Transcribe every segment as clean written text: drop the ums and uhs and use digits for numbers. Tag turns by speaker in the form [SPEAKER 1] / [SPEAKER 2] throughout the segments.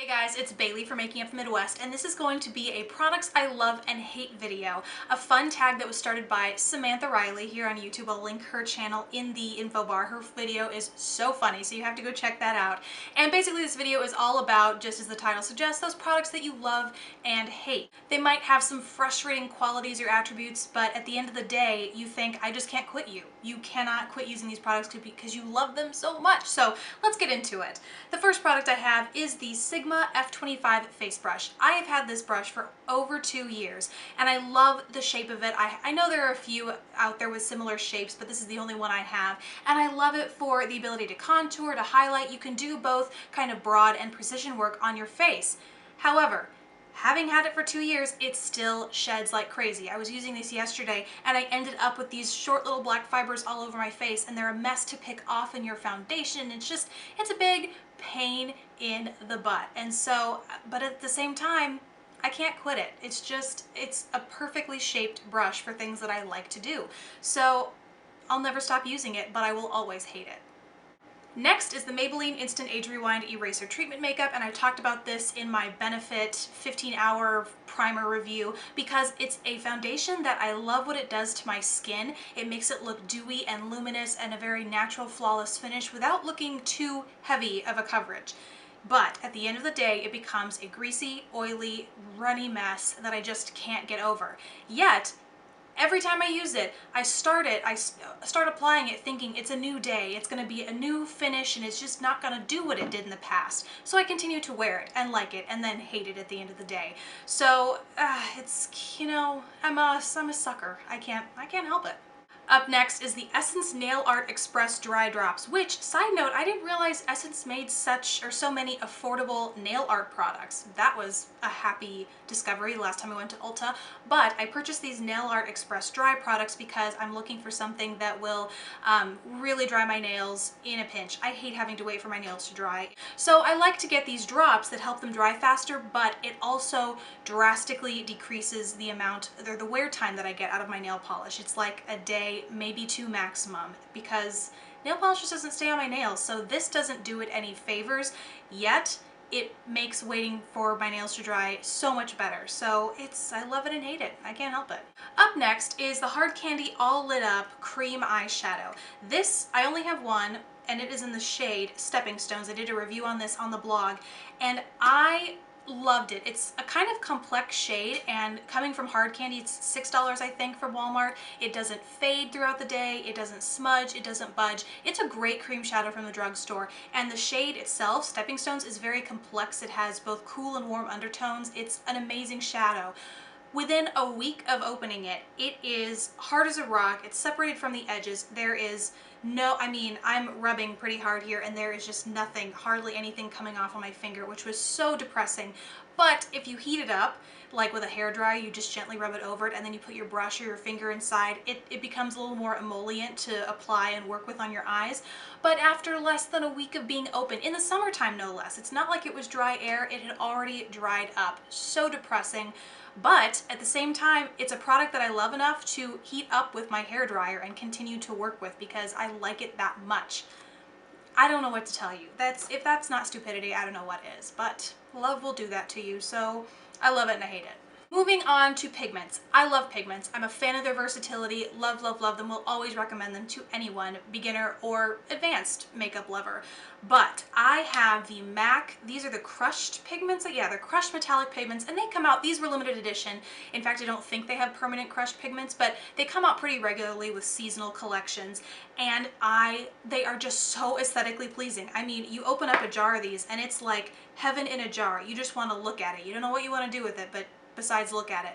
[SPEAKER 1] Hey guys, it's Bailey from Making Up the Midwest, and this is going to be a products I love and hate video. A fun tag that was started by Samantha Riley here on YouTube. I'll link her channel in the info bar. Her video is so funny, so you have to go check that out. And basically this video is all about, just as the title suggests, those products that you love and hate. They might have some frustrating qualities or attributes, but at the end of the day, you think, I just can't quit you. You cannot quit using these products because you love them so much. So let's get into it. The first product I have is the Sigma F25 face brush. I have had this brush for over 2 years and I love the shape of it. I know there are a few out there with similar shapes, but this is the only one I have, and I love it for the ability to contour, to highlight. You can do both kind of broad and precision work on your face. However, having had it for 2 years, it still sheds like crazy. I was using this yesterday and I ended up with these short little black fibers all over my face, and they're a mess to pick off in your foundation. It's a big pain in the butt. And so, but at the same time, I can't quit it. It's a perfectly shaped brush for things that I like to do. So I'll never stop using it, but I will always hate it. Next is the Maybelline Instant Age Rewind Eraser Treatment Makeup, and I talked about this in my Benefit 15-hour primer review because it's a foundation that I love what it does to my skin. It makes it look dewy and luminous and a very natural, flawless finish without looking too heavy of a coverage. But at the end of the day, it becomes a greasy, oily, runny mess that I just can't get over. Yet, every time I use it, I start applying it thinking it's a new day, it's going to be a new finish, and it's just not going to do what it did in the past. So I continue to wear it and like it and then hate it at the end of the day. So it's, you know, I'm a sucker. I can't help it. Up next is the Essence Nail Art Express Dry Drops, which, side note, I didn't realize Essence made so many affordable nail art products. That was a happy discovery last time I went to Ulta. But I purchased these Nail Art Express Dry products because I'm looking for something that will really dry my nails in a pinch. I hate having to wait for my nails to dry. So I like to get these drops that help them dry faster, but it also drastically decreases the amount, or the wear time that I get out of my nail polish. It's like a day, maybe 2 maximum, because nail polish just doesn't stay on my nails. So this doesn't do it any favors, yet it makes waiting for my nails to dry so much better. So I love it and hate it. I can't help it. Up next is the Hard Candy All Lit Up Cream Eyeshadow. This, I only have one, and it is in the shade Stepping Stones. I did a review on this on the blog, and I loved it. It's a kind of complex shade, and coming from Hard Candy, it's $6 I think from Walmart. It doesn't fade throughout the day, it doesn't smudge, it doesn't budge. It's a great cream shadow from the drugstore, and the shade itself, Stepping Stones, is very complex. It has both cool and warm undertones. It's an amazing shadow. Within a week of opening it, it is hard as a rock. It's separated from the edges. There is no, I mean, I'm rubbing pretty hard here and there is just nothing, hardly anything coming off on my finger, which was so depressing. But if you heat it up, like with a hairdryer, you just gently rub it over it and then you put your brush or your finger inside, it becomes a little more emollient to apply and work with on your eyes. But after less than a week of being open, in the summertime no less, it's not like it was dry air, it had already dried up. So depressing. But at the same time, it's a product that I love enough to heat up with my hairdryer and continue to work with because I like it that much. I don't know what to tell you. If that's not stupidity, I don't know what is, but love will do that to you, so I love it and I hate it. Moving on to pigments. I love pigments. I'm a fan of their versatility. Love, love, love them. Will always recommend them to anyone, beginner or advanced makeup lover. But I have the MAC, these are the Crushed Pigments. Yeah, they're Crushed Metallic Pigments, and they come out, these were limited edition. In fact, I don't think they have permanent Crushed Pigments, but they come out pretty regularly with seasonal collections, and they are just so aesthetically pleasing. I mean, you open up a jar of these, and it's like heaven in a jar. You just want to look at it. You don't know what you want to do with it, but besides look at it.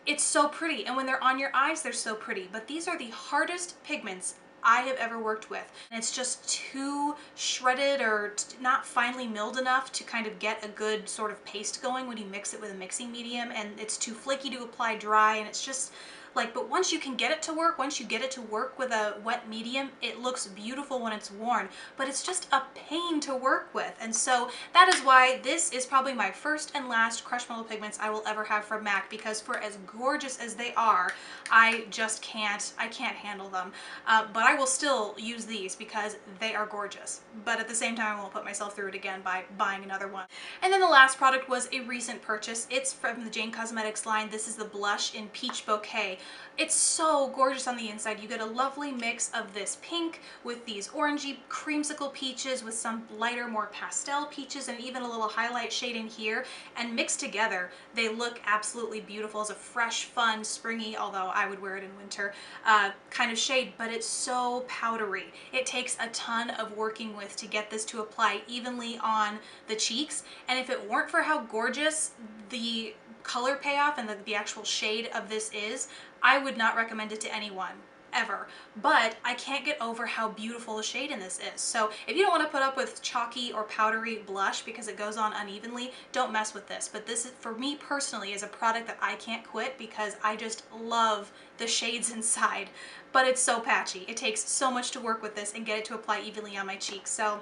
[SPEAKER 1] It's so pretty, and when they're on your eyes, they're so pretty. But these are the hardest pigments I have ever worked with. And it's just too shredded or not finely milled enough to kind of get a good sort of paste going when you mix it with a mixing medium, and it's too flaky to apply dry, and it's just Like, but once you can get it to work, once you get it to work with a wet medium, it looks beautiful when it's worn, but it's just a pain to work with. And so that is why this is probably my first and last Crushed Pigments I will ever have from MAC, because for as gorgeous as they are, I can't handle them. But I will still use these because they are gorgeous. But at the same time, I won't put myself through it again by buying another one. And then the last product was a recent purchase. It's from the Jane Cosmetics line. This is the blush in Peach Bouquet. It's so gorgeous on the inside. You get a lovely mix of this pink with these orangey creamsicle peaches with some lighter, more pastel peaches, and even a little highlight shade in here. And mixed together, they look absolutely beautiful as a fresh, fun, springy, although I would wear it in winter, kind of shade, but it's so powdery. It takes a ton of working with to get this to apply evenly on the cheeks, and if it weren't for how gorgeous the color payoff and the actual shade of this is, I would not recommend it to anyone, ever. But I can't get over how beautiful the shade in this is. So if you don't want to put up with chalky or powdery blush because it goes on unevenly, don't mess with this. But this, is, for me personally, is a product that I can't quit because I just love the shades inside. But it's so patchy. It takes so much to work with this and get it to apply evenly on my cheeks. So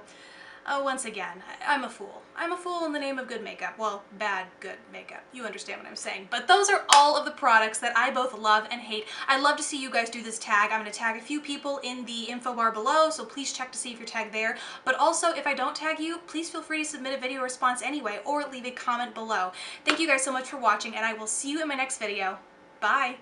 [SPEAKER 1] once again, I'm a fool. I'm a fool in the name of good makeup. Well, bad, good makeup. You understand what I'm saying. But those are all of the products that I both love and hate. I'd love to see you guys do this tag. I'm going to tag a few people in the info bar below, so please check to see if you're tagged there. But also, if I don't tag you, please feel free to submit a video response anyway, or leave a comment below. Thank you guys so much for watching, and I will see you in my next video. Bye!